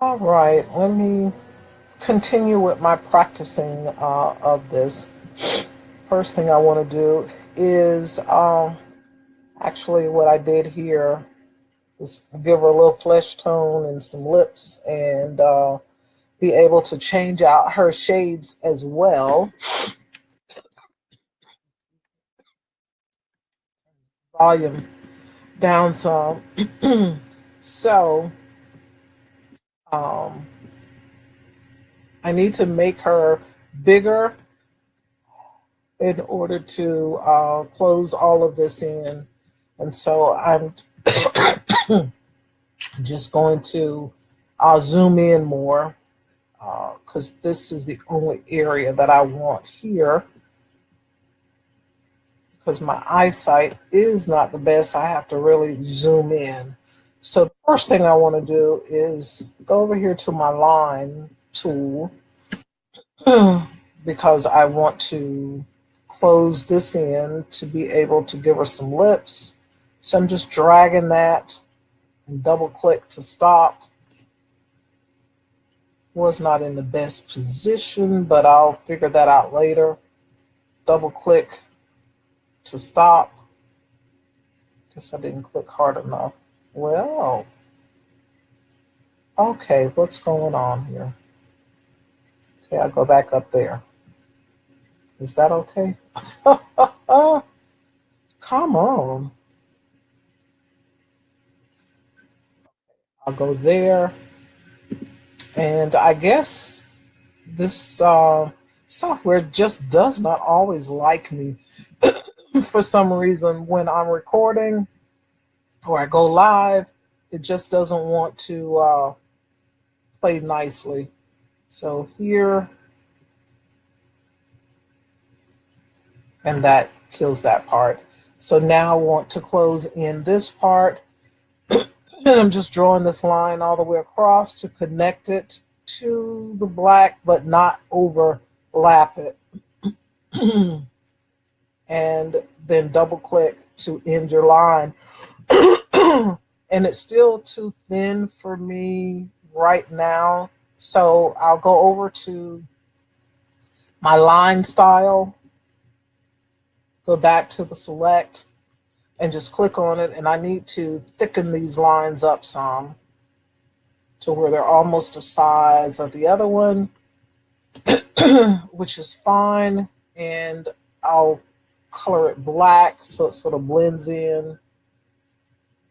All right, let me continue with my practicing of this. First thing I want to do is actually what I did here was give her a little flesh tone and some lips, and be able to change out her shades as well. Volume down some. So um, I need to make her bigger in order to close all of this in. And so I'm just going to zoom in more because this is the only area that I want here, because my eyesight is not the best. I have to really zoom in. So the first thing I want to do is go over here to my line tool because I want to close this in to be able to give her some lips. So I'm just dragging that and double click to stop. Was not in the best position, but I'll figure that out later. Double click to stop. Guess I didn't click hard enough. Well, okay, what's going on here? Okay, I'll go back up there. Is that okay? Come on. I'll go there. And I guess this software just does not always like me for some reason. When I'm recording or I go live, it just doesn't want to play nicely. So here, and that kills that part. So now I want to close in this part. And I'm just drawing this line all the way across to connect it to the black, but not overlap it. And then double click to end your line. And it's still too thin for me right now. So I'll go over to my line style, go back to the select, and just click on it. And I need to thicken these lines up some to where they're almost the size of the other one, which is fine. And I'll color it black so it sort of blends in.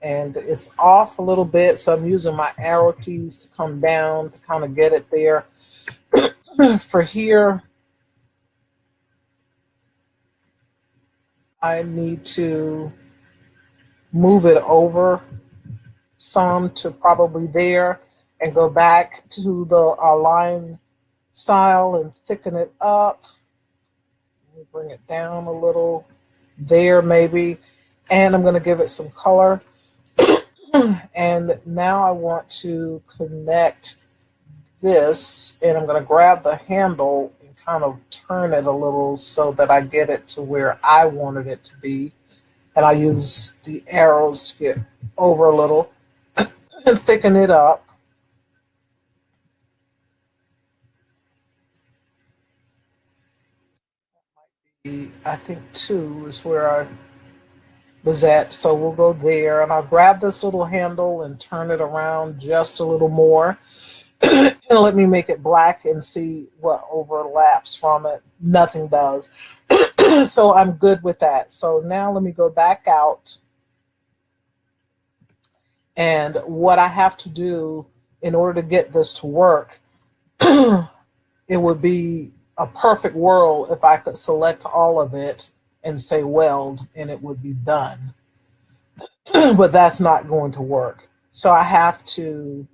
And it's off a little bit, so I'm using my arrow keys to come down to kind of get it there. For here, I need to move it over some to probably there and go back to the line style and thicken it up. Let me bring it down a little there maybe, and I'm going to give it some color. And now I want to connect this, and I'm going to grab the handle and kind of turn it a little so that I get it to where I wanted it to be. And I use the arrows to get over a little and thicken it up. I think 2 is where I was at, so we'll go there, and I'll grab this little handle and turn it around just a little more. And let me make it black and see what overlaps from it. Nothing does. So I'm good with that. So now let me go back out. And what I have to do in order to get this to work, it would be a perfect world if I could select all of it and say weld, and it would be done. But that's not going to work. So I have to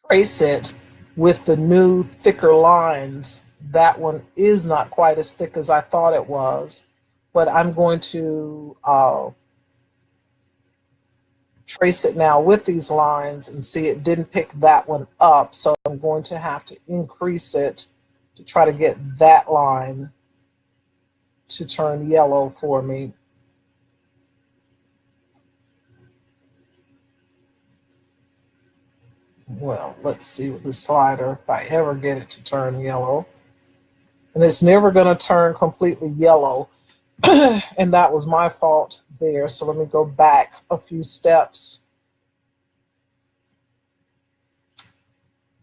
trace it with the new thicker lines. That one is not quite as thick as I thought it was, but I'm going to trace it now with these lines and see it didn't pick that one up. So I'm going to have to increase it to try to get that line to turn yellow for me. Well, let's see with the slider if I ever get it to turn yellow. And it's never going to turn completely yellow. And that was my fault there. So let me go back a few steps.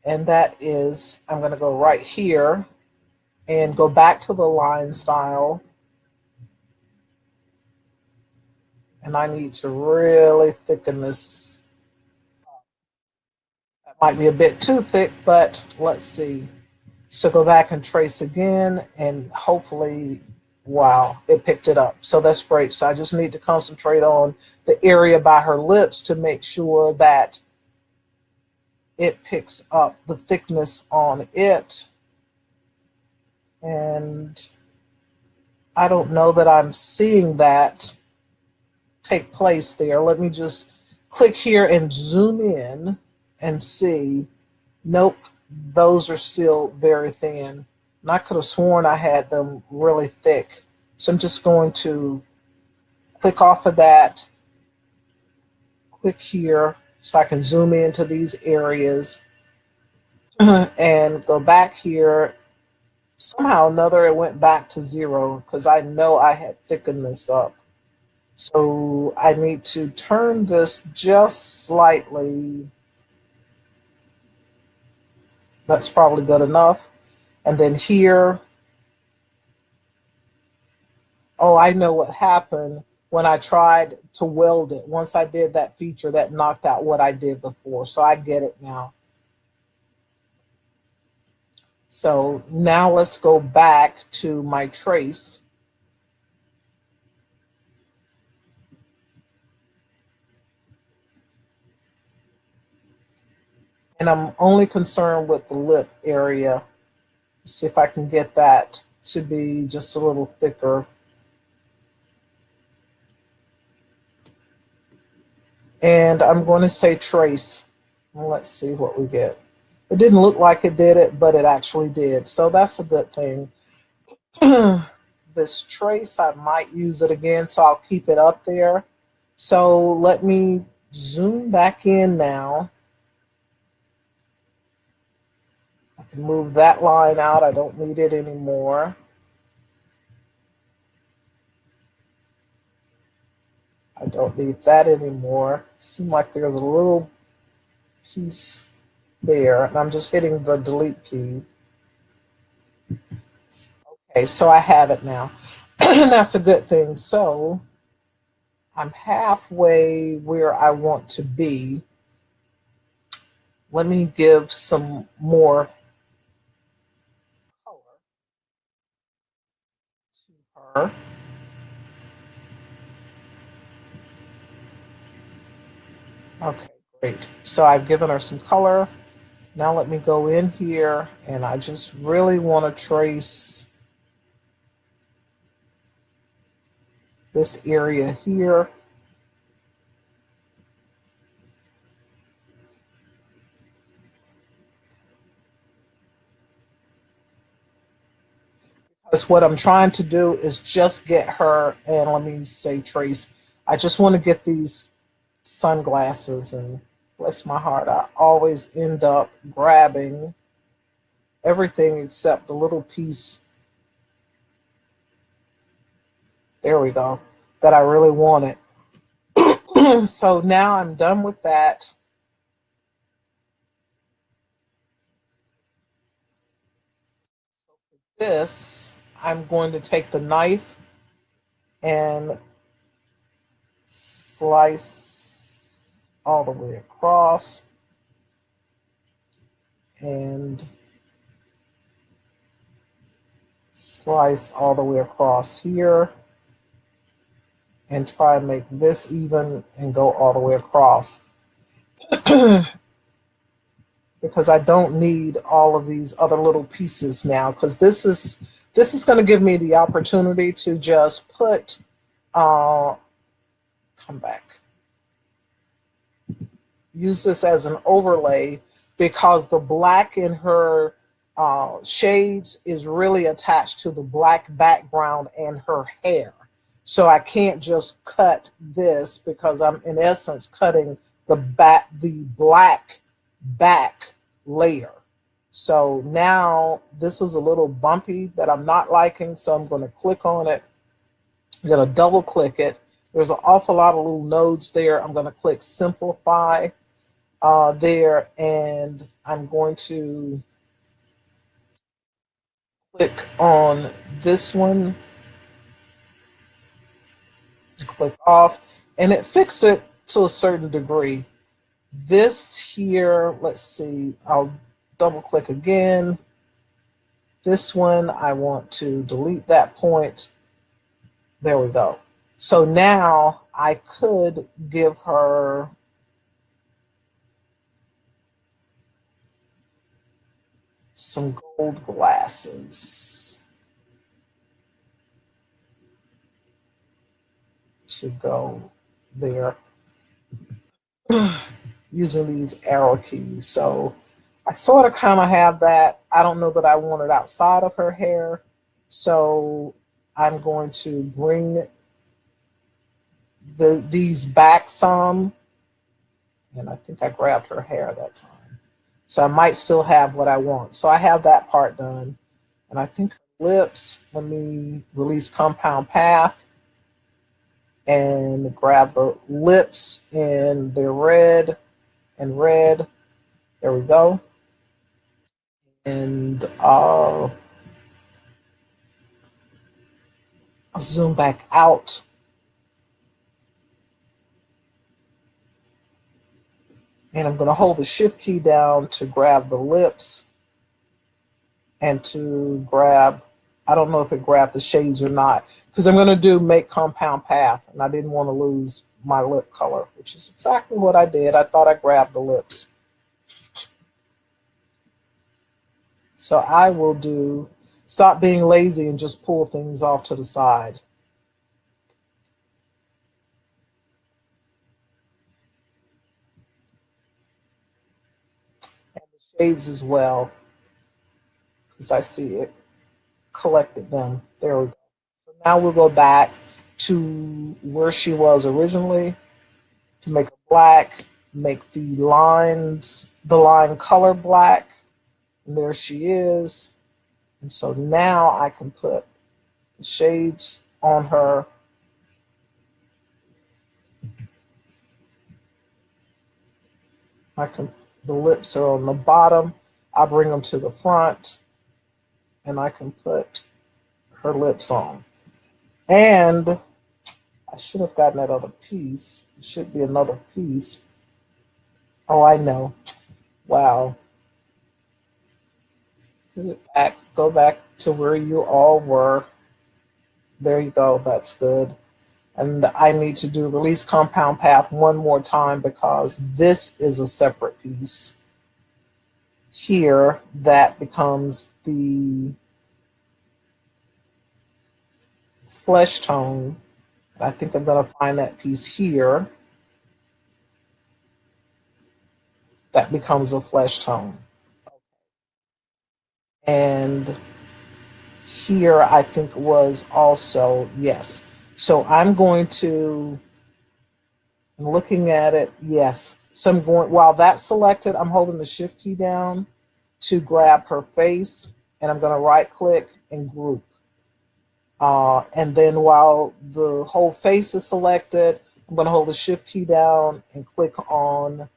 And that is, I'm going to go right here and go back to the line style. And I need to really thicken this. That might be a bit too thick, but let's see. So go back and trace again, and hopefully, wow, it picked it up. So that's great. So I just need to concentrate on the area by her lips to make sure that it picks up the thickness on it. And I don't know that I'm seeing that take place there. Let me just click here and zoom in and see. Nope, those are still very thin. And I could have sworn I had them really thick. So I'm just going to click off of that, click here so I can zoom into these areas and go back here. Somehow or another it went back to 0 because I know I had thickened this up. So I need to turn this just slightly. That's probably good enough. And then here, oh, I know what happened when I tried to weld it. Once I did that feature, that knocked out what I did before. So I get it now. So now let's go back to my trace. And I'm only concerned with the lip area. See if I can get that to be just a little thicker. And I'm going to say trace. Let's see what we get. It didn't look like it did it, but it actually did. So that's a good thing. This trace, I might use it again, so I'll keep it up there. So let me zoom back in now. I can move that line out. I don't need it anymore. I don't need that anymore. Seems like there's a little piece there, and I'm just hitting the delete key. Okay, so I have it now. That's a good thing. So I'm halfway where I want to be. Let me give some more color to her. Okay, great. So I've given her some color. Now let me go in here, and I just really want to trace this area here. Because what I'm trying to do is just get her, and let me say trace. I just want to get these sunglasses, and bless my heart, I always end up grabbing everything except the little piece, there we go, that I really wanted. So now I'm done with that. This, I'm going to take the knife and slice all the way across and slice all the way across here and try and make this even and go all the way across. Because I don't need all of these other little pieces now, because this is going to give me the opportunity to just put come back. use this as an overlay because the black in her shades is really attached to the black background and her hair. So I can't just cut this because I'm in essence cutting the black back layer. So now this is a little bumpy that I'm not liking, so I'm going to click on it. I'm going to double click it. There's an awful lot of little nodes there. I'm going to click simplify there, and I'm going to click on this one, click off, and it fixed it to a certain degree. This here, let's see, I'll double click again. This one, I want to delete that point. There we go. So now I could give her some gold glasses to go there using these arrow keys. So I sort of kind of have that. I don't know that I want it outside of her hair. So I'm going to bring these back some. And I think I grabbed her hair that time. So I might still have what I want. So I have that part done. And I think her lips, let me release compound path and grab the lips, and they're red and red. There we go. And I'll zoom back out. And I'm going to hold the shift key down to grab the lips and to grab, I don't know if it grabbed the shades or not, because I'm going to do make compound path, and I didn't want to lose my lip color, which is exactly what I did. I thought I grabbed the lips. So I will do, stop being lazy and just pull things off to the side. And the shades as well, because I see it collected them. There we go. So now we'll go back to where she was originally to make her black, make the lines, the line color black. And there she is. And so now I can put the shades on her. The lips are on the bottom. I bring them to the front, and I can put her lips on. And I should have gotten that other piece. It should be another piece. Oh, I know. Wow. Put it back. Go back to where you all were. There you go. That's good. And I need to do release compound path one more time because this is a separate piece. Here, that becomes the flesh tone. I think I'm going to find that piece here. That becomes a flesh tone. And here I think was also, yes. So I'm going to, I'm looking at it, yes. So I'm going, while that's selected, I'm holding the shift key down to grab her face, and I'm going to right click and group. And then while the whole face is selected, I'm going to hold the shift key down and click on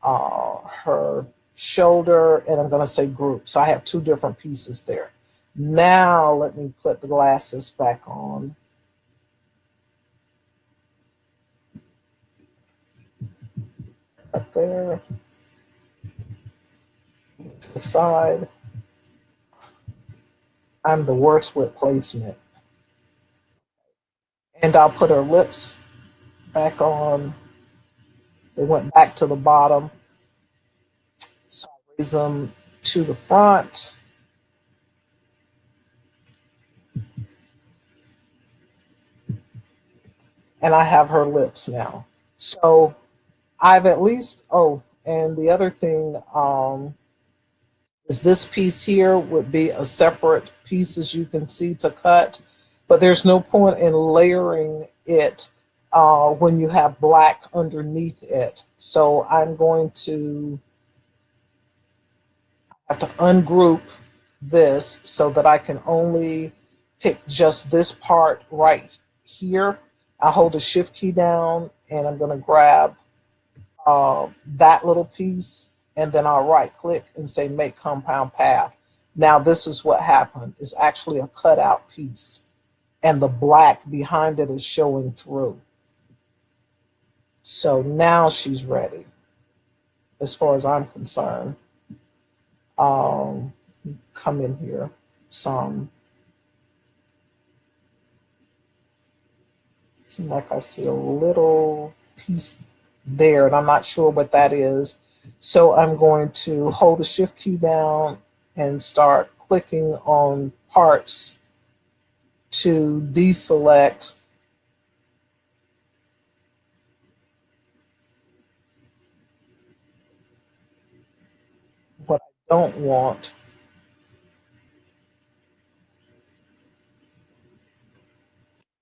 her shoulder, and I'm going to say group. So I have two different pieces there. Now let me put the glasses back on. Up there. To the side. I'm the worst with placement. And I'll put her lips back on. They went back to the bottom. So I raise them to the front. And I have her lips now. So I've at least, oh, And the other thing is this piece here would be a separate piece, as you can see, to cut, but there's no point in layering it when you have black underneath it. So I'm going to have to ungroup this so that I can only pick just this part right here. I hold the shift key down and I'm going to grab that little piece, and then I'll right click and say make compound path. Now this is what happened. It's actually a cutout piece and the black behind it is showing through. So now she's ready as far as I'm concerned. Come in here some. Seems like I see a little piece there and I'm not sure what that is. So I'm going to hold the shift key down and start clicking on parts to deselect what I don't want.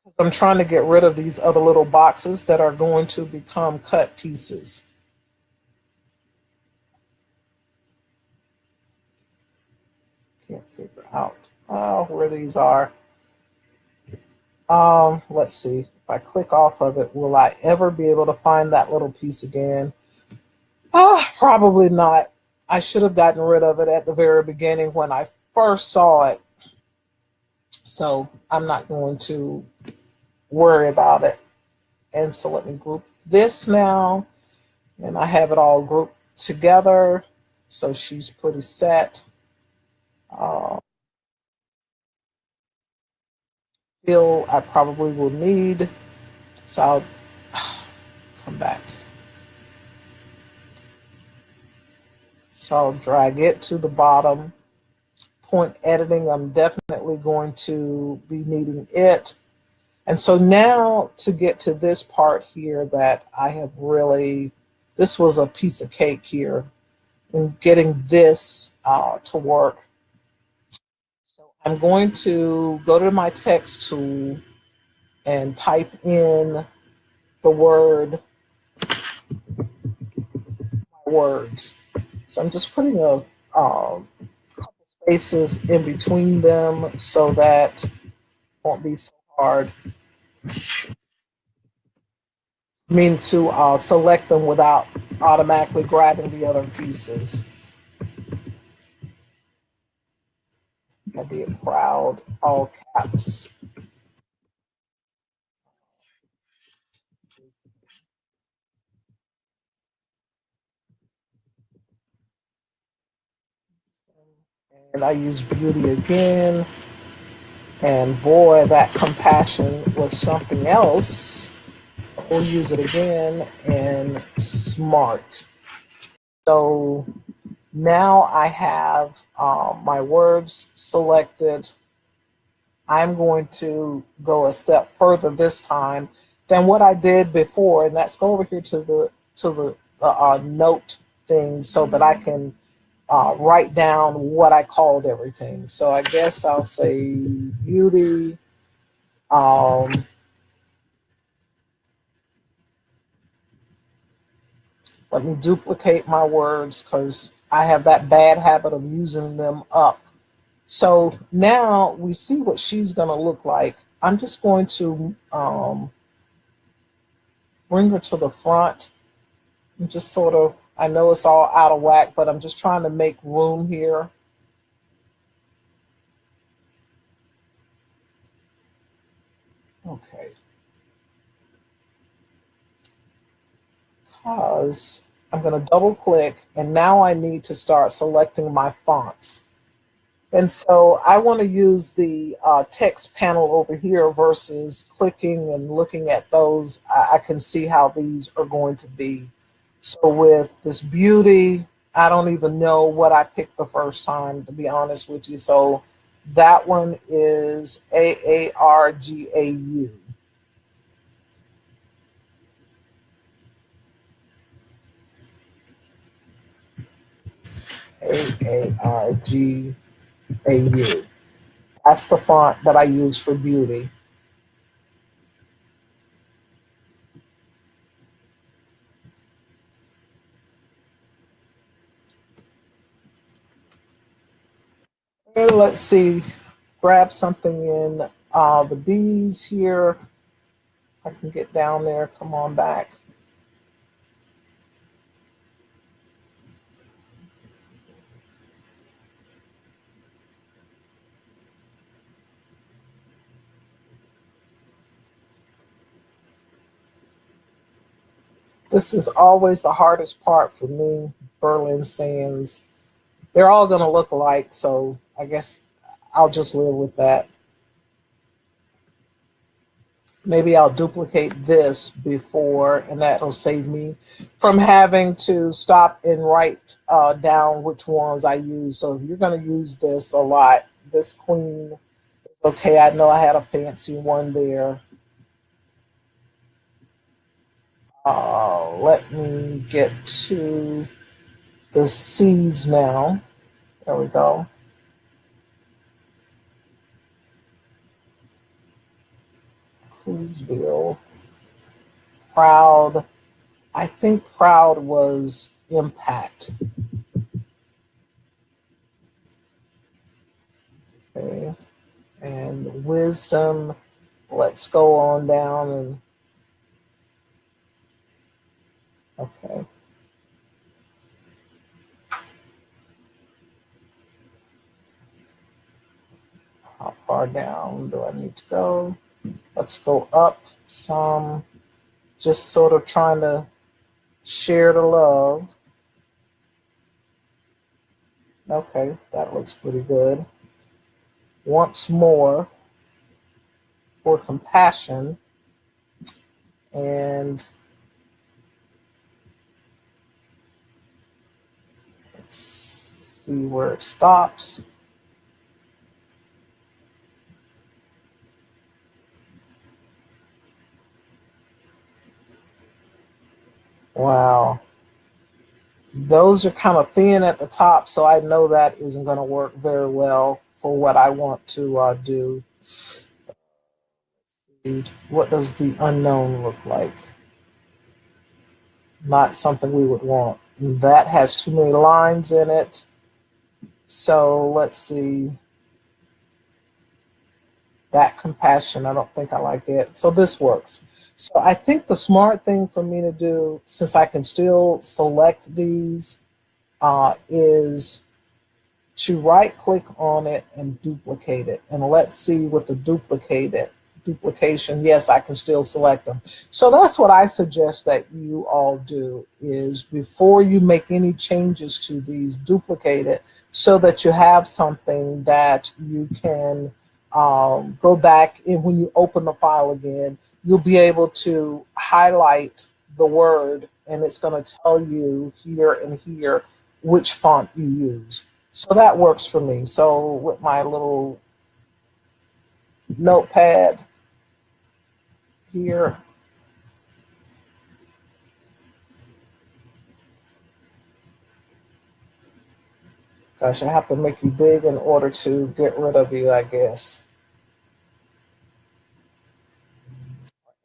Because I'm trying to get rid of these other little boxes that are going to become cut pieces. Can't figure out where these are. Let's see. If I click off of it, will I ever be able to find that little piece again? Probably not. I should have gotten rid of it at the very beginning when I first saw it. So I'm not going to worry about it. And so let me group this now. And I have it all grouped together. So she's pretty set. Fill I probably will need. So I'll come back. So I'll drag it to the bottom. Point editing, I'm definitely going to be needing it. And so now to get to this part here that I have really, this was a piece of cake here in getting this to work. So I'm going to go to my text tool and type in the word words. So I'm just putting a couple spaces in between them so that it won't be so hard. I mean to select them without automatically grabbing the other pieces. I'll be proud, all caps. And I use beauty again. And boy, that compassion was something else. We'll use it again. And smart. So now I have my words selected. I'm going to go a step further this time than what I did before, and that's go over here to the note thing so that I can write down what I called everything. So I guess I'll say beauty. Let me duplicate my words because I have that bad habit of using them up. So now we see what she's going to look like. I'm just going to bring her to the front and just sort of, I know it's all out of whack, but I'm just trying to make room here. Okay. Because I'm going to double click and now I need to start selecting my fonts. And so I want to use the text panel over here versus clicking and looking at those. I can see how these are going to be. So with this beauty, I don't even know what I picked the first time, to be honest with you. So that one is AARGAU. K-A-R-G-A-U. That's the font that I use for Beauty. And let's see, grab something in the B's here. I can get down there, come on back. This is always the hardest part for me, Berlin Sands. They're all going to look alike, so I guess I'll just live with that. Maybe I'll duplicate this before, and that'll save me from having to stop and write down which ones I use. So if you're going to use this a lot, this queen, okay, I know I had a fancy one there. Let me get to the C's now. There we go. Cruiseville. Proud. I think Proud was Impact. Okay. And Wisdom. Let's go on down and okay. How far down do I need to go? Let's go up some. Just sort of trying to share the love. Okay, that looks pretty good. Once more for compassion. And let's see where it stops. Wow. Those are kind of thin at the top, so I know that isn't going to work very well for what I want to do. What does the unknown look like? Not something we would want. That has too many lines in it. So let's see. That compassion, I don't think I like it. So this works. So I think the smart thing for me to do, since I can still select these, is to right click on it and duplicate it. And let's see with the duplication, yes, I can still select them. So that's what I suggest that you all do, is before you make any changes to these, duplicate it so that you have something that you can go back and when you open the file again, you'll be able to highlight the word and it's going to tell you here and here which font you use. So that works for me. So with my little notepad here, gosh, I have to make you big in order to get rid of you, I guess.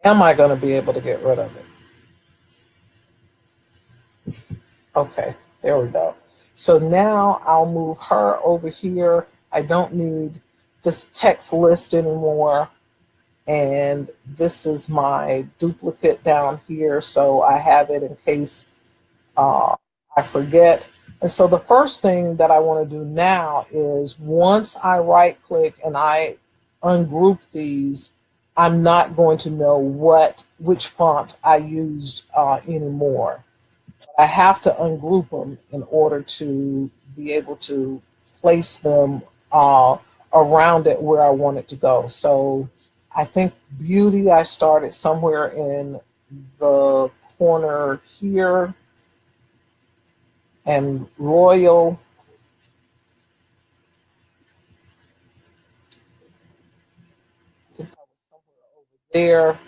Am I going to be able to get rid of it? Okay, there we go. So now I'll move her over here. I don't need this text list anymore. And this is my duplicate down here. So I have it in case I forget. And so the first thing that I want to do now is once I right click and I ungroup these, I'm not going to know which font I used anymore. I have to ungroup them in order to be able to place them around it where I want it to go. So I think Beauty, I started somewhere in the corner here, and Royal, I think I was somewhere over there.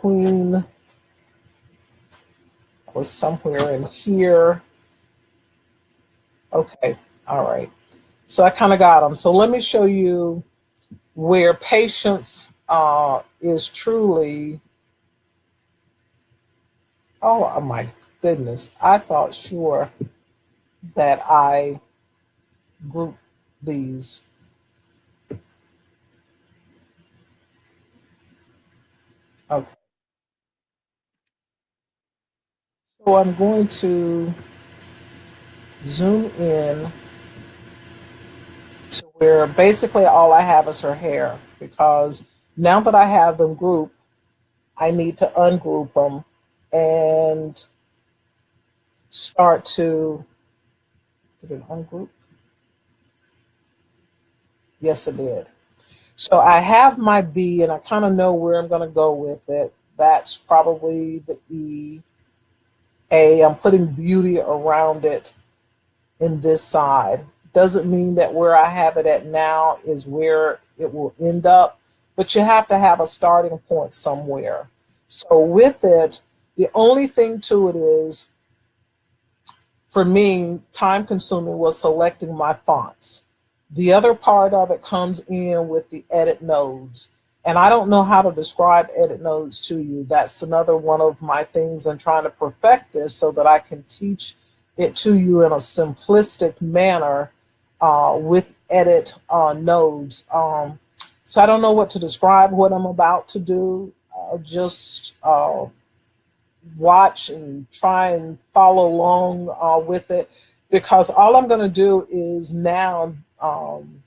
Queen, was somewhere in here. Okay, all right. So I kind of got them. So let me show you where patience is truly, oh my goodness. I thought sure that I grouped these. Okay, so I'm going to zoom in to where basically all I have is her hair, because now that I have them grouped, I need to ungroup them and start to, did it ungroup? Yes, it did. So I have my B and I kind of know where I'm going to go with it. That's probably the E. A, I'm putting beauty around it in this side. Doesn't mean that where I have it at now is where it will end up, but you have to have a starting point somewhere. So with it, the only thing to it is, for me, time consuming was selecting my fonts. The other part of it comes in with the edit nodes. And I don't know how to describe edit nodes to you. That's another one of my things in trying to perfect this so that I can teach it to you in a simplistic manner with edit nodes. So I don't know what to describe what I'm about to do. Just watch and try and follow along with it, because all I'm going to do is now um,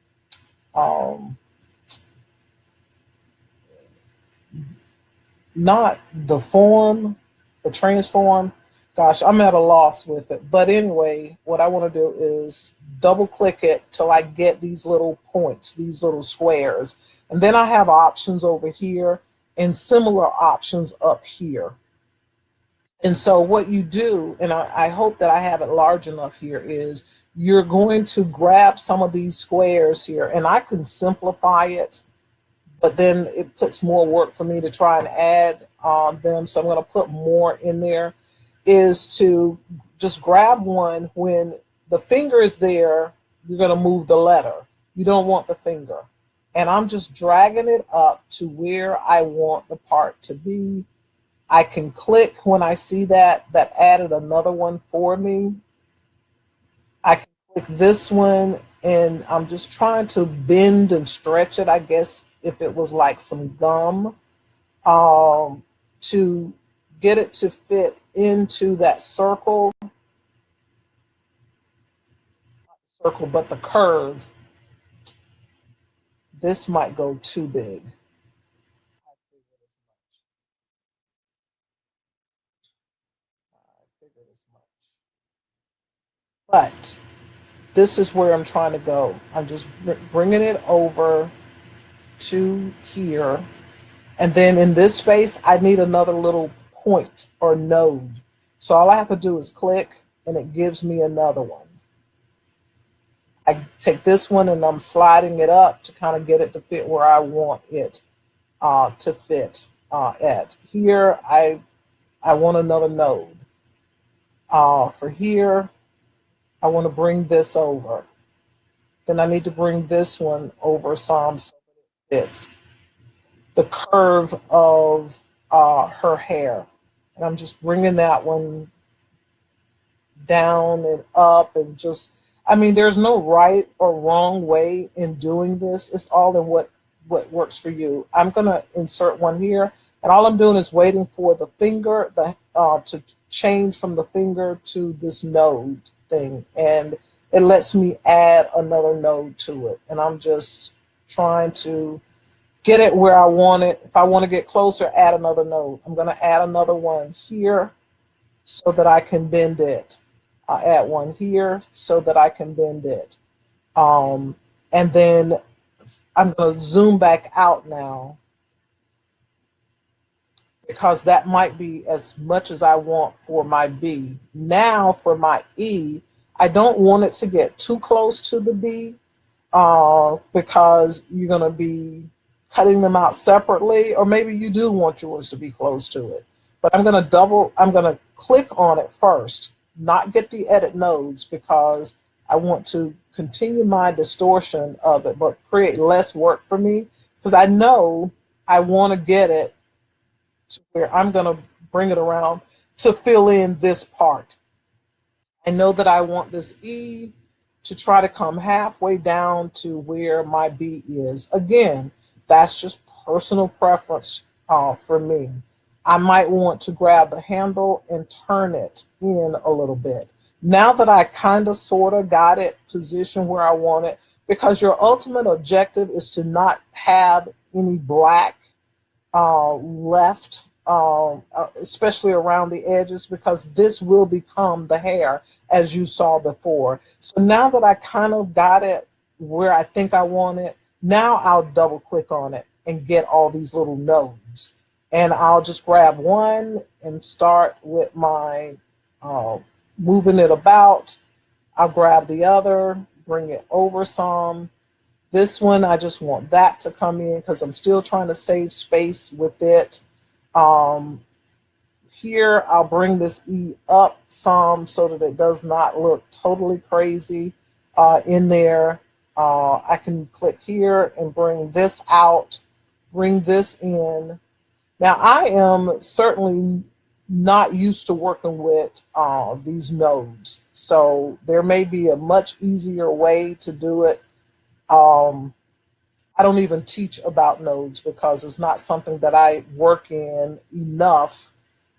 not the form, the transform. Gosh, I'm at a loss with it. But anyway, what I want to do is double click it till I get these little points, these little squares. And then I have options over here and similar options up here. And so what you do, and I hope that I have it large enough here, is you're going to grab some of these squares here, and I can simplify it, but then it puts more work for me to try and add them. So I'm going to put more in there, is to just grab one. When the finger is there, you're going to move the letter. You don't want the finger. And I'm just dragging it up to where I want the part to be. I can click when I see that added another one for me. I can click this one, and I'm just trying to bend and stretch it, I guess, if it was like some gum, to get it to fit into that circle, but the curve, this might go too big. But this is where I'm trying to go. I'm just bringing it over to here. And then in this space, I need another little point or node. So all I have to do is click, and it gives me another one. I take this one and I'm sliding it up to kind of get it to fit where I want it to fit at. Here, I want another node. For here, I want to bring this over. Then I need to bring this one over some so that it fits the curve of her hair. And I'm just bringing that one down and up, and just, I mean, there's no right or wrong way in doing this. It's all in what works for you. I'm going to insert one here, and all I'm doing is waiting for the finger to change from the finger to this node thing, and it lets me add another node to it. And I'm just trying to get it where I want it. If I want to get closer, add another node. I'm going to add another one here so that I can bend it. I'll add one here so that I can bend it. And then I'm going to zoom back out now, because that might be as much as I want for my B. Now for my E, I don't want it to get too close to the B because you're going to be cutting them out separately, or maybe you do want yours to be close to it. but I'm going to click on it first, not get the edit nodes, because I want to continue my distortion of it, but create less work for me, because I know I want to get it to where I'm going to bring it around to fill in this part. I know that I want this E to try to come halfway down to where my B is. Again, that's just personal preference for me. I might want to grab the handle and turn it in a little bit. Now that I kind of sort of got it positioned where I want it, because your ultimate objective is to not have any black left, especially around the edges, because this will become the hair as you saw before. So now that I kind of got it where I think I want it, now I'll double click on it and get all these little nodes. And I'll just grab one and start with my moving it about. I'll grab the other, bring it over some. This one, I just want that to come in because I'm still trying to save space with it. Here, I'll bring this E up some so that it does not look totally crazy in there. I can click here and bring this out, bring this in. Now, I am certainly not used to working with these nodes, so there may be a much easier way to do it. I don't even teach about nodes because it's not something that I work in enough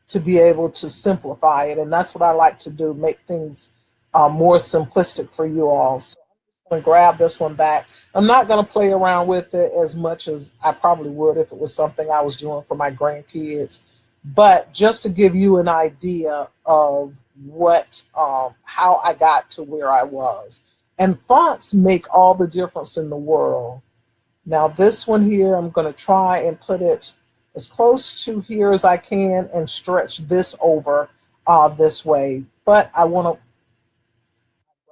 to be able to simplify it, and that's what I like to do, make things more simplistic for you all. So I'm going to grab this one back. I'm not going to play around with it as much as I probably would if it was something I was doing for my grandkids, but just to give you an idea of what, how I got to where I was. And fonts make all the difference in the world. Now this one here, I'm going to try and put it as close to here as I can and stretch this over this way. But I want to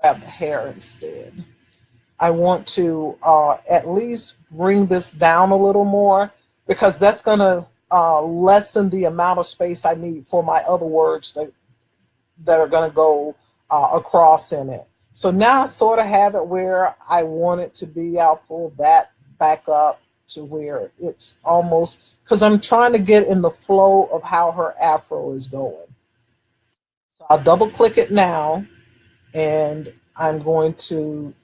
grab the hair instead. I want to at least bring this down a little more because that's going to lessen the amount of space I need for my other words that are going to go across in it. So now I sort of have it where I want it to be. I'll pull that back up to where it's almost, because I'm trying to get in the flow of how her afro is going. So I'll double click it now, and I'm going to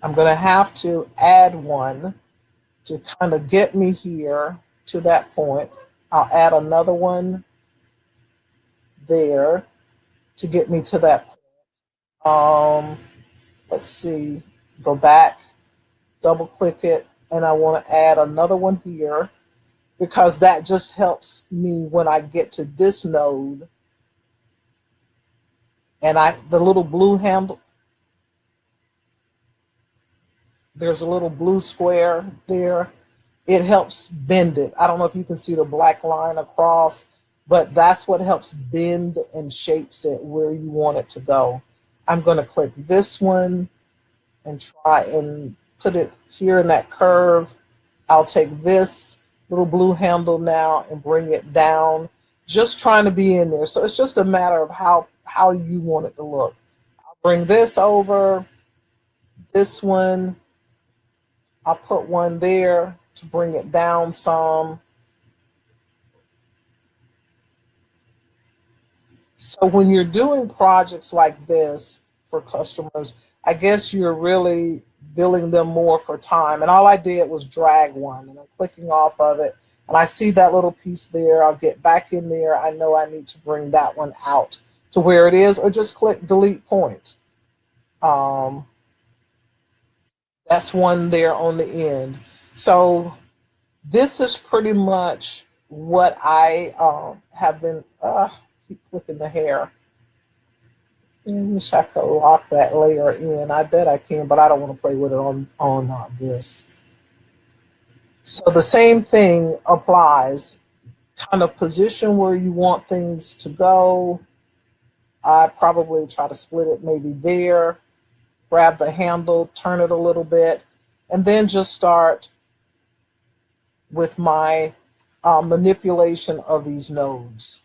have to add one to kind of get me here to that point. I'll add another one there to get me to that point. Let's see, go back, double click it, and I want to add another one here because that just helps me when I get to this node and the little blue handle, there's a little blue square there. It helps bend it. I don't know if you can see the black line across, but that's what helps bend and shapes it where you want it to go. I'm going to click this one and try and put it here in that curve. I'll take this little blue handle now and bring it down, just trying to be in there. So it's just a matter of how you want it to look. I'll bring this over, this one, I'll put one there to bring it down some. So when you're doing projects like this for customers, I guess you're really billing them more for time. And all I did was drag one, and I'm clicking off of it. And I see that little piece there. I'll get back in there. I know I need to bring that one out to where it is, or just click delete point. That's one there on the end. So this is pretty much what I have been, keep flipping the hair. I wish I could lock that layer in. I bet I can, but I don't want to play with it on this. So the same thing applies. Kind of position where you want things to go. I probably try to split it maybe there. Grab the handle, turn it a little bit, and then just start with my manipulation of these nodes.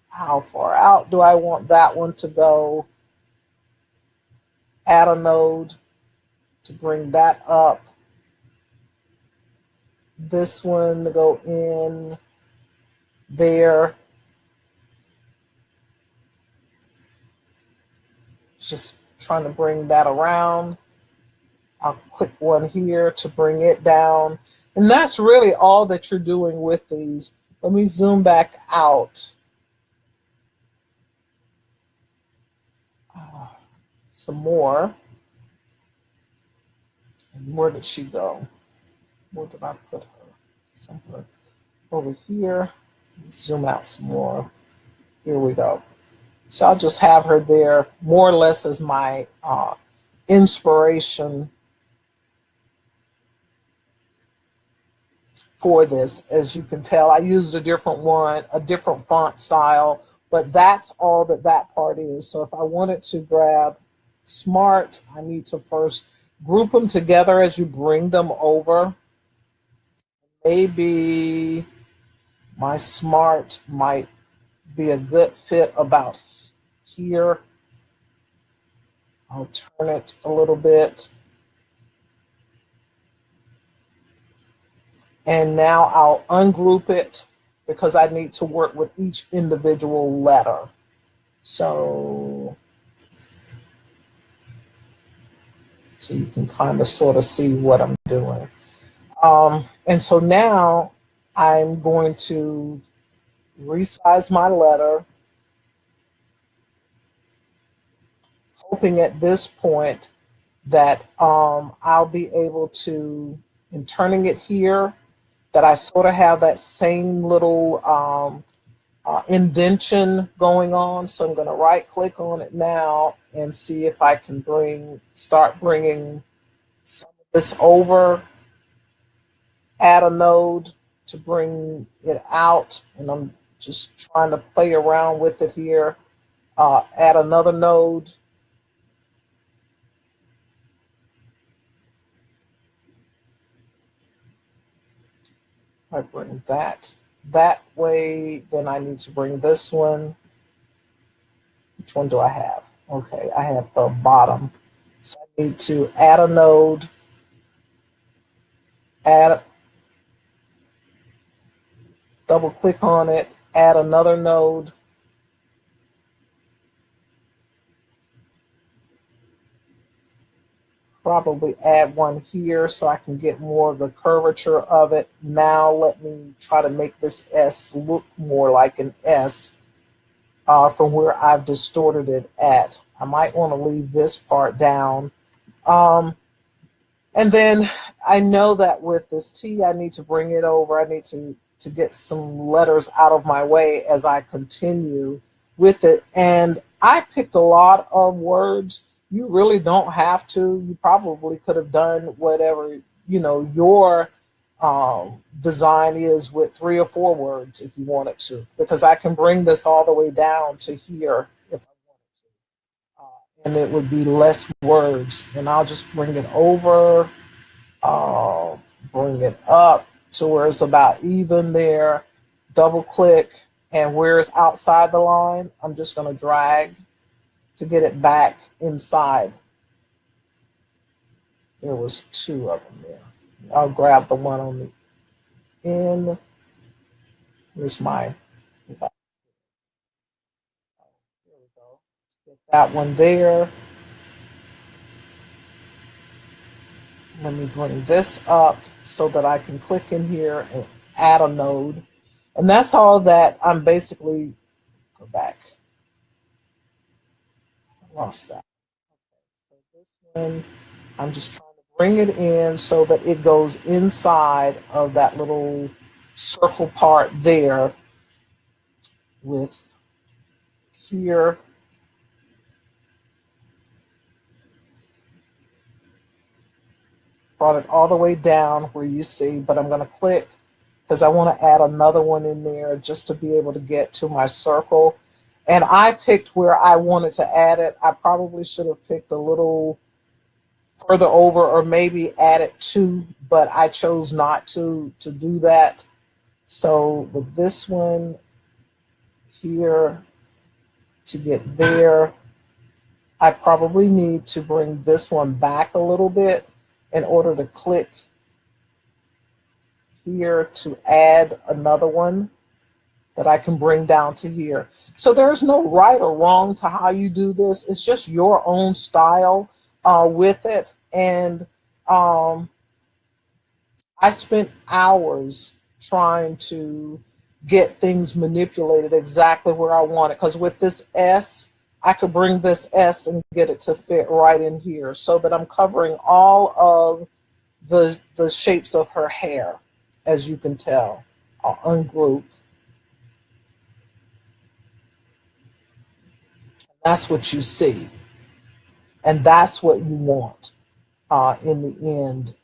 How far out do I want that one to go? Add a node to bring that up. This one to go in there. Just trying to bring that around. I'll click one here to bring it down. And that's really all that you're doing with these. Let me zoom back out. Some more. And where did she go? Where did I put her? Somewhere over here. Zoom out some more. Here we go. So I'll just have her there more or less as my inspiration for this. As you can tell, I used a different one, a different font style, but that's all that that part is. So if I wanted to grab smart, I need to first group them together as you bring them over. Maybe my smart might be a good fit about here. I'll turn it a little bit. And now I'll ungroup it because I need to work with each individual letter. So you can kind of sort of see what I'm doing. And so now I'm going to resize my letter, hoping at this point that I'll be able to, in turning it here, that I sort of have that same little indentation going on. So I'm going to right click on it now and see if I can start bringing some of this over, add a node to bring it out. And I'm just trying to play around with it here. Add another node. I bring that way, then I need to bring this one. Which one do I have? Okay, I have the bottom. So I need to add a node, double click on it, add another node. Probably add one here so I can get more of the curvature of it. Now let me try to make this S look more like an S from where I've distorted it at. I might want to leave this part down. And then I know that with this T, I need to bring it over. I need to get some letters out of my way as I continue with it. And I picked a lot of words. You really don't have to. You probably could have done whatever, your design is with 3 or 4 words if you wanted to, because I can bring this all the way down to here if I wanted to. And it would be less words. And I'll just bring it over, bring it up to where it's about even there, double click, and where it's outside the line, I'm just going to drag to get it back inside. There was 2 of them there. I'll grab the one on the end. Here's my, there we go. Get that one there. Let me bring this up so that I can click in here and add a node. And that's all that I'm basically, go back. I lost that. Okay, so this one, I'm just trying to bring it in so that it goes inside of that little circle part there with here. Brought it all the way down where you see, but I'm going to click because I want to add another one in there just to be able to get to my circle. And I picked where I wanted to add it. I probably should have picked a little further over or maybe add it 2, but I chose not to do that. So with this one here to get there, I probably need to bring this one back a little bit in order to click here to add another one that I can bring down to here. So there's no right or wrong to how you do this. It's just your own style with it. And I spent hours trying to get things manipulated exactly where I want it. Because with this S, I could bring this S and get it to fit right in here so that I'm covering all of the shapes of her hair, as you can tell. I'll ungroup. That's what you see. And that's what you want in the end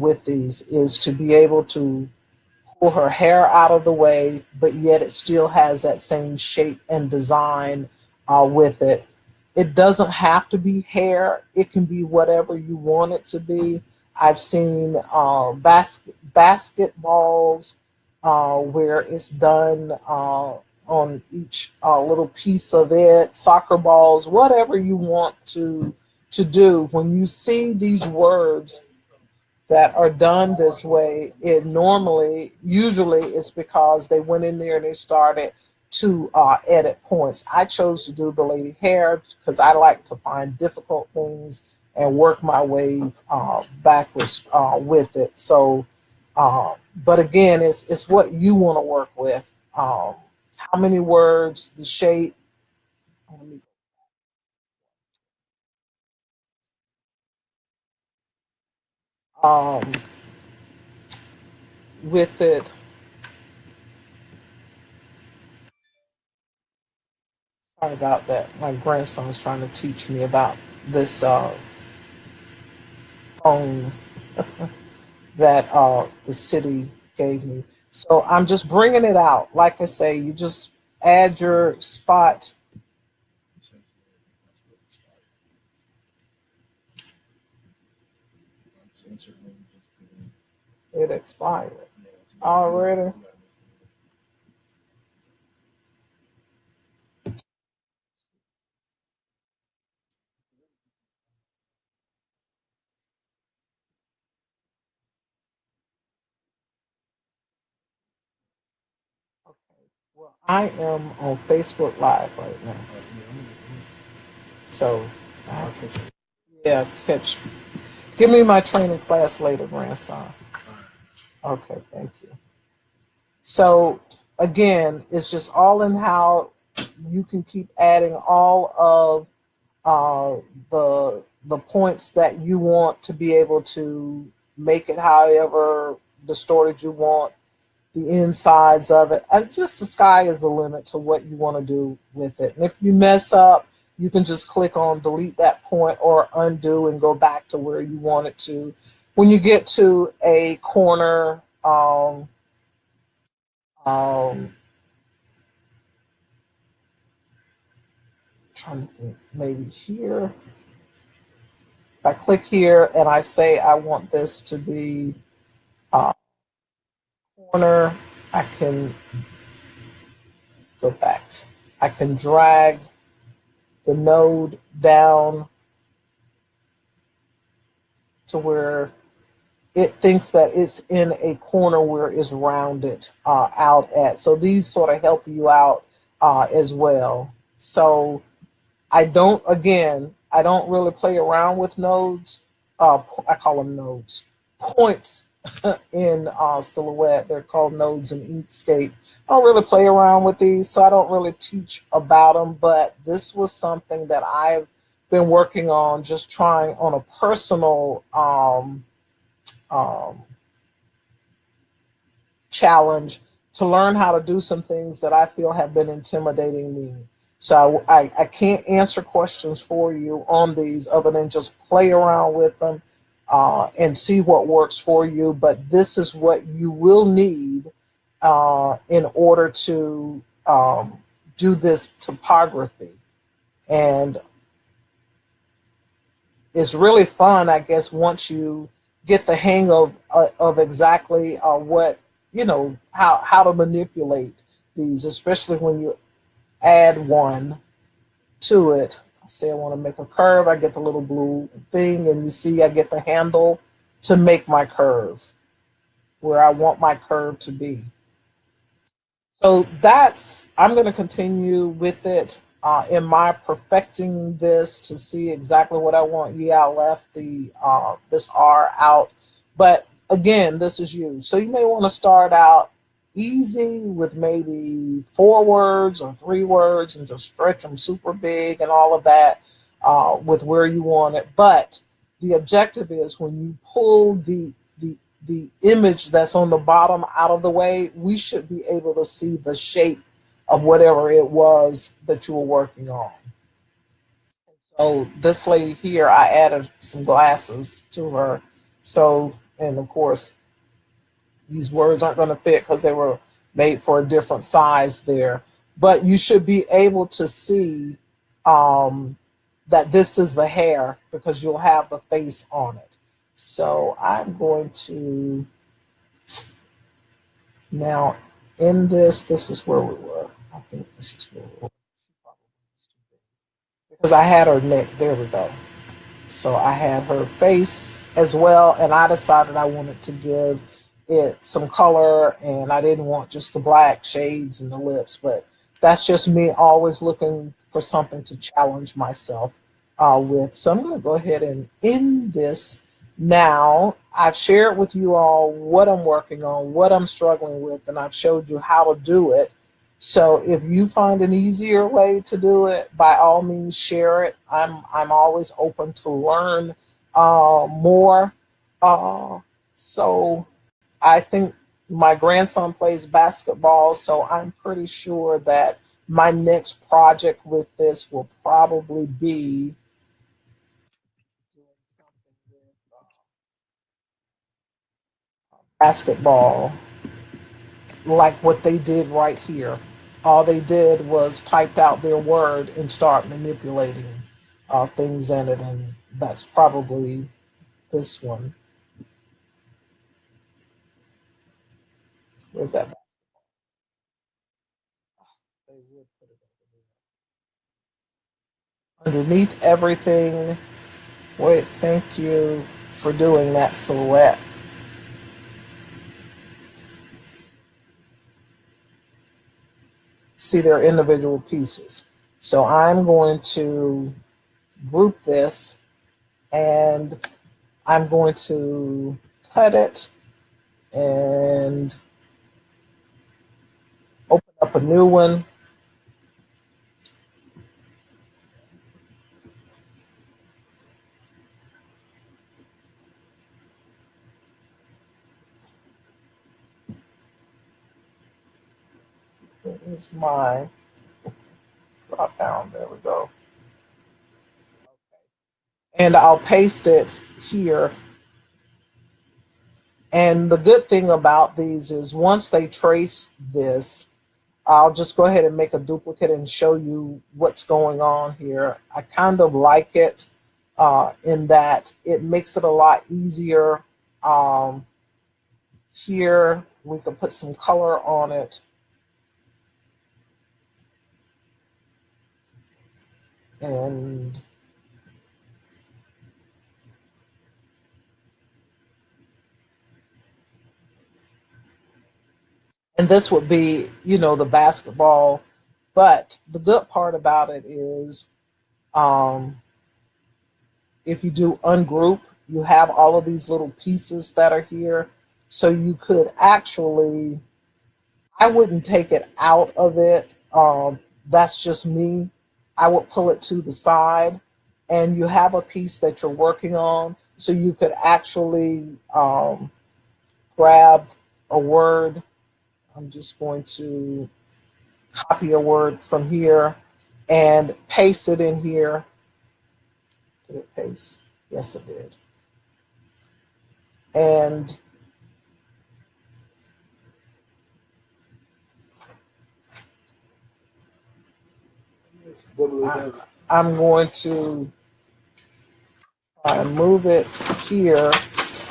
with these, is to be able to pull her hair out of the way, but yet it still has that same shape and design with it. It doesn't have to be hair. It can be whatever you want it to be. I've seen basketballs where it's done on each little piece of it, soccer balls, whatever you want to do. When you see these words that are done this way, it usually it's because they went in there and they started to edit points. I chose to do the lady hair because I like to find difficult things and work my way backwards with it. So, but again, it's what you want to work with. How many words, the shape. Um, with it, sorry about that. My grandson's trying to teach me about this phone that the city gave me. So I'm just bringing it out. Like I say, you just add your spot. It expired already. Okay. Well, I am on Facebook Live right now. So, yeah, catch. Give me my training class later, grandson. Okay, thank you. So again, it's just all in how you can keep adding all of the points that you want to be able to make it however distorted you want, the insides of it. And just the sky is the limit to what you want to do with it. And if you mess up, you can just click on delete that point or undo and go back to where you want it to. When you get to a corner, um, trying to think, maybe here. If I click here and I say I want this to be corner, I can go back. I can drag the node down to where it thinks that it's in a corner where it's rounded out at. So these sort of help you out as well. So I don't really play around with nodes. I call them nodes. Points in Silhouette. They're called nodes in Inkscape. I don't really play around with these, so I don't really teach about them, but this was something that I've been working on, just trying on a personal um, challenge to learn how to do some things that I feel have been intimidating me. So I can't answer questions for you on these other than just play around with them and see what works for you. But this is what you will need in order to do this typography. And it's really fun, I guess, once you get the hang of exactly what you know, how to manipulate these, especially when you add one to it. Say I want to make a curve, I get the little blue thing, and you see I get the handle to make my curve where I want my curve to be. So that's, I'm going to continue with it in my perfecting this to see exactly what I want. Yeah, I left the this R out, but again, this is you. So you may want to start out easy with maybe 4 words or 3 words and just stretch them super big and all of that with where you want it. But the objective is when you pull the image that's on the bottom out of the way, we should be able to see the shape of whatever it was that you were working on. So this lady here, I added some glasses to her. So, and of course, these words aren't going to fit because they were made for a different size there. But you should be able to see that this is the hair because you'll have the face on it. So I'm going to now in this is where we were. I think this is where we were. Because I had her neck. There we go. So I had her face as well, and I decided I wanted to give it some color, and I didn't want just the black shades and the lips, but that's just me always looking for something to challenge myself with. So I'm going to go ahead and end this now. I've shared with you all what I'm working on, what I'm struggling with, and I've showed you how to do it. So if you find an easier way to do it, by all means share it. I'm always open to learn more. So I think my grandson plays basketball, so I'm pretty sure that my next project with this will probably be doing something with basketball, like what they did right here. All they did was typed out their word and start manipulating things in it, and that's probably this one. Where's that? They would put it underneath everything. Wait, thank you for doing that silhouette. See, they're individual pieces. So I'm going to group this and I'm going to cut it and open up a new one. Here's my drop down. There we go. And I'll paste it here. And the good thing about these is once they trace this, I'll just go ahead and make a duplicate and show you what's going on here. I kind of like it in that it makes it a lot easier. Here, we can put some color on it. And this would be, you know, the basketball. But the good part about it is if you do ungroup, you have all of these little pieces that are here. So you could actually, I wouldn't take it out of it. That's just me. I would pull it to the side and you have a piece that you're working on. So you could actually grab a word. I'm just going to copy a word from here and paste it in here. Did it paste? Yes, it did. And I'm going to try and move it here.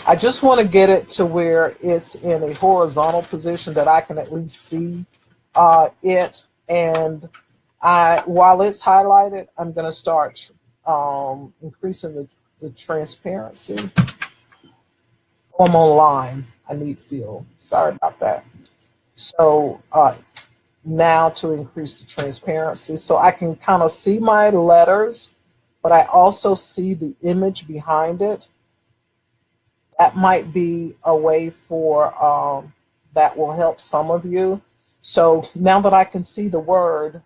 I just want to get it to where it's in a horizontal position that I can at least see it. And while it's highlighted, I'm going to start increasing the transparency. I'm online. I need fill. Sorry about that. So now to increase the transparency, so I can kind of see my letters, but I also see the image behind it. That might be a way for that will help some of you. So now that I can see the word,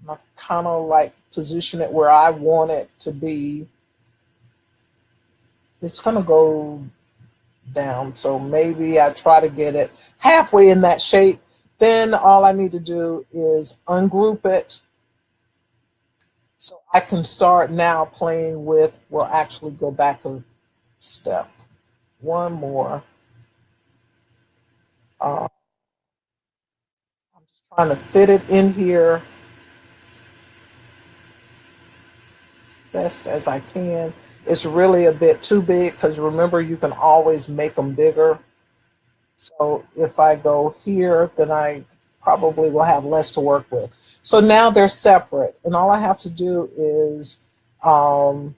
I kind of like position it where I want it to be. It's going to go down. So maybe I try to get it halfway in that shape. Then all I need to do is ungroup it. So I can start now playing with, we'll actually go back a step. One more. I'm just trying to fit it in here as best as I can. It's really a bit too big because remember, you can always make them bigger. So if I go here, then I probably will have less to work with. So now they're separate, and all I have to do is I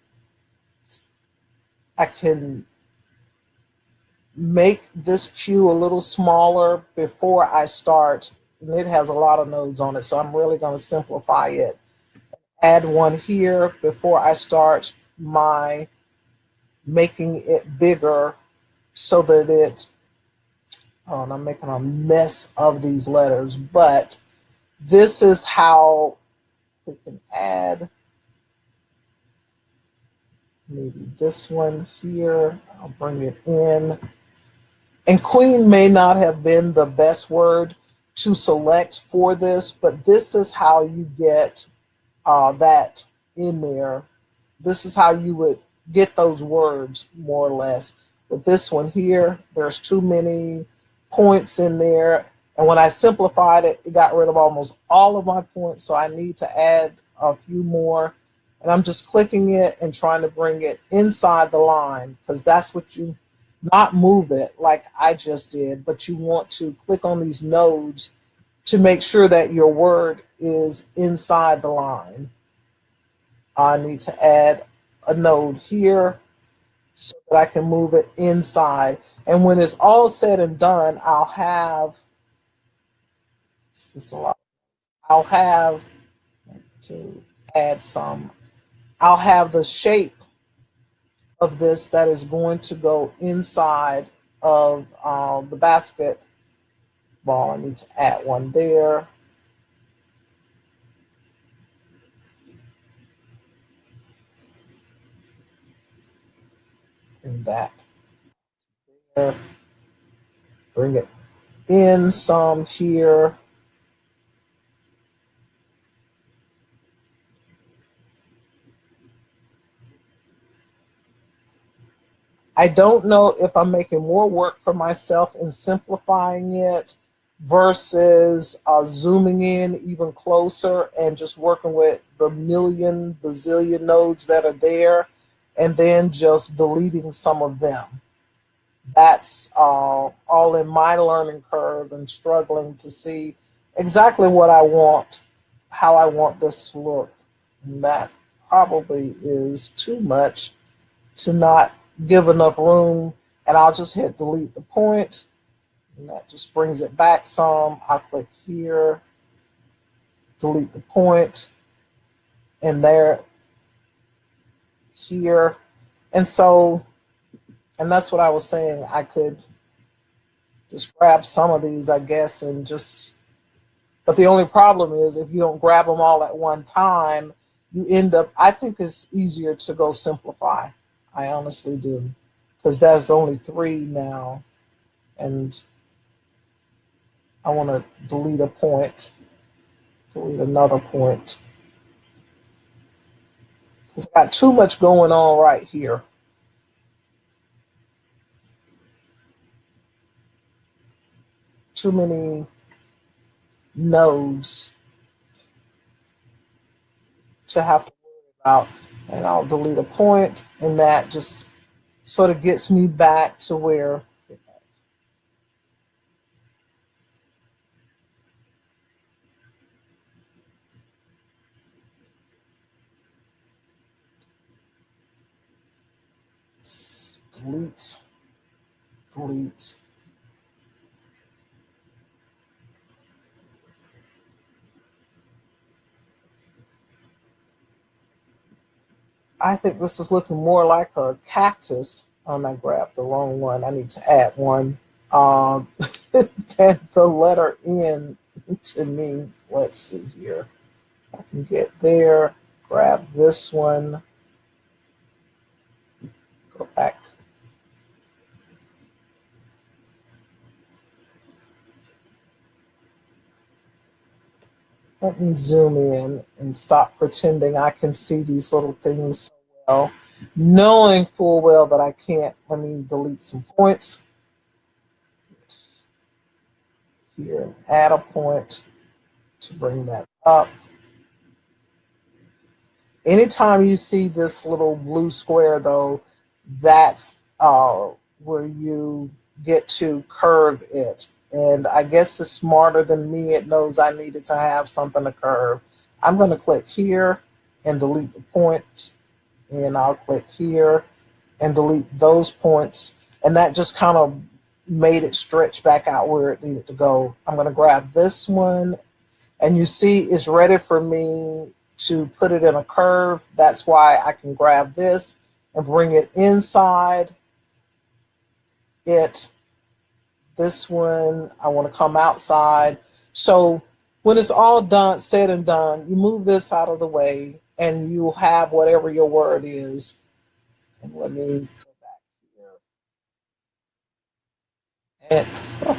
can make this cue a little smaller before I start, and it has a lot of nodes on it, so I'm really going to simplify it. Add one here before I start my making it bigger so that it, oh, and I'm making a mess of these letters, but this is how we can add maybe this one here. I'll bring it in. And queen may not have been the best word to select for this, but this is how you get that in there. This is how you would get those words more or less. With this one here, there's too many points in there. And when I simplified it, it got rid of almost all of my points. So I need to add a few more. And I'm just clicking it and trying to bring it inside the line, because that's what you, not move it like I just did, but you want to click on these nodes to make sure that your word is inside the line. I need to add a node here so that I can move it inside. And when it's all said and done, I'll have, I'll have to add some, I'll have the shape of this that is going to go inside of the basketball. I need to add one there. And that there. Bring it in some here. I don't know if I'm making more work for myself in simplifying it versus zooming in even closer and just working with the million bazillion nodes that are there and then just deleting some of them. That's all in my learning curve and struggling to see exactly what I want, how I want this to look. And that probably is too much to not give enough room, and I'll just hit delete the point, and that just brings it back some. I'll click here, delete the point, and there, here. And so, and that's what I was saying, I could just grab some of these, I guess, and just, but the only problem is if you don't grab them all at one time, you end up, I think it's easier to go simplify. I honestly do, because there's only 3 now, and I want to delete a point, delete another point, because I got too much going on right here. Too many nodes to have to worry about, and I'll delete a point, and that just sort of gets me back to where delete, delete. I think this is looking more like a cactus. I grabbed the wrong one. I need to add one. Um, than the letter N to me. Let's see here. I can get there, grab this one, go back. Let me zoom in and stop pretending I can see these little things so well, knowing full well that I can't. Let me delete some points here and add a point to bring that up. Anytime you see this little blue square, though, that's where you get to curve it. And I guess it's smarter than me. It knows I needed to have something to curve. I'm going to click here and delete the point. And I'll click here and delete those points. And that just kind of made it stretch back out where it needed to go. I'm going to grab this one. And you see it's ready for me to put it in a curve. That's why I can grab this and bring it inside it. This one, I want to come outside. So when it's all done, said and done, you move this out of the way and you'll have whatever your word is. And let me go back here. And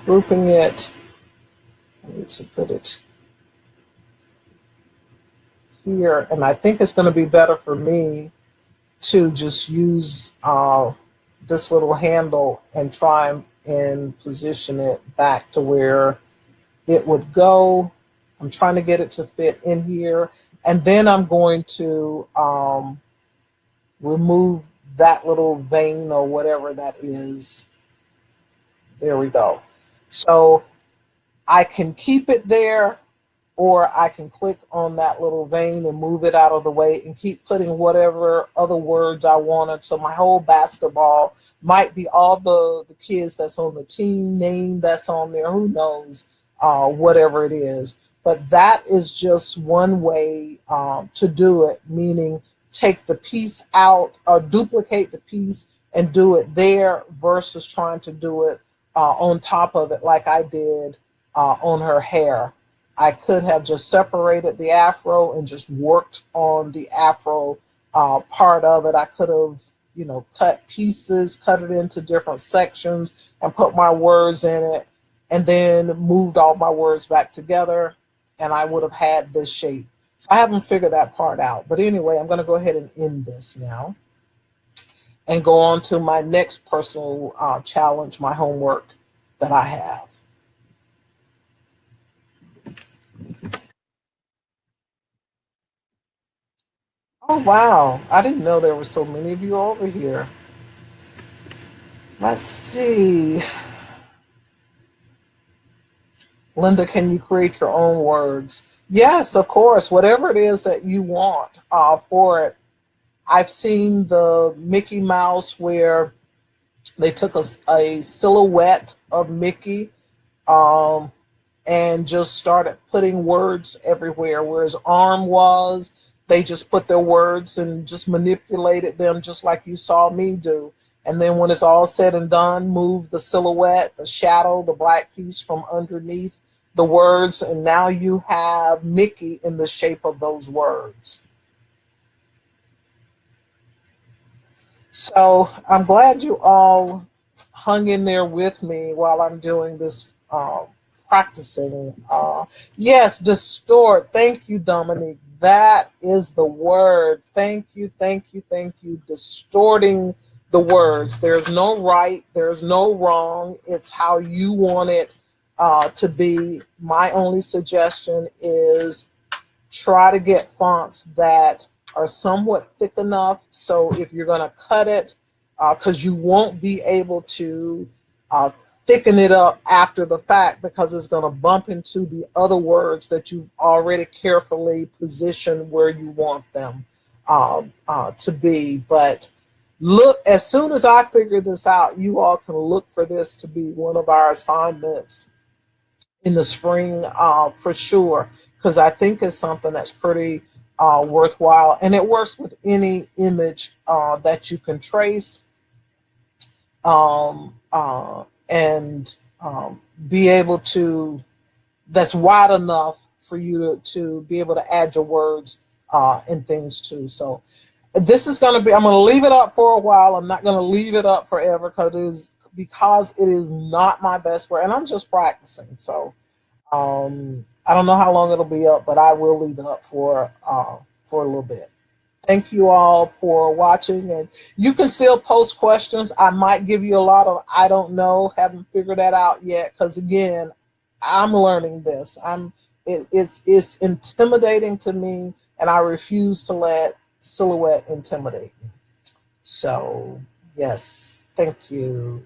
grouping it, I need to put it here, and I think it's going to be better for me to just use this little handle and try and position it back to where it would go. I'm trying to get it to fit in here, and then I'm going to remove that little vein or whatever that is. There we go. So I can keep it there, or I can click on that little vein and move it out of the way and keep putting whatever other words I want until my whole basketball might be all the kids that's on the team name that's on there, who knows, whatever it is. But that is just one way to do it, meaning take the piece out or duplicate the piece and do it there versus trying to do it on top of it like I did on her hair. I could have just separated the afro and just worked on the afro part of it. I could have, you know, cut pieces, cut it into different sections and put my words in it and then moved all my words back together and I would have had this shape. So I haven't figured that part out. But anyway, I'm going to go ahead and end this now and go on to my next personal challenge, my homework that I have. Oh, wow. I didn't know there were so many of you over here. Let's see. Linda, can you create your own words? Yes, of course. Whatever it is that you want for it. I've seen the Mickey Mouse where they took a silhouette of Mickey and just started putting words everywhere. Where his arm was, they just put their words and just manipulated them just like you saw me do. And then when it's all said and done, move the silhouette, the shadow, the black piece from underneath the words, and now you have Mickey in the shape of those words. So I'm glad you all hung in there with me while I'm doing this practicing. Yes, distort. Thank you, Dominique. That is the word. Thank you, thank you, thank you. Distorting the words. There's no right, there's no wrong. It's how you want it to be. My only suggestion is try to get fonts that are somewhat thick enough, so if you're going to cut it, because you won't be able to thicken it up after the fact, because it's going to bump into the other words that you've already carefully positioned where you want them to be. But look, as soon as I figure this out, you all can look for this to be one of our assignments in the spring for sure, because I think it's something that's pretty worthwhile, and it works with any image that you can trace and be able to, that's wide enough for you to be able to add your words and things too. So this is going to be, I'm going to leave it up for a while. I'm not going to leave it up forever because it is not my best work, and I'm just practicing. So I don't know how long it'll be up, but I will leave it up for a little bit. Thank you all for watching, and you can still post questions. I might give you a lot of I don't know, haven't figured that out yet, because again, I'm learning this. It's intimidating to me, and I refuse to let Silhouette intimidate me. So yes, thank you.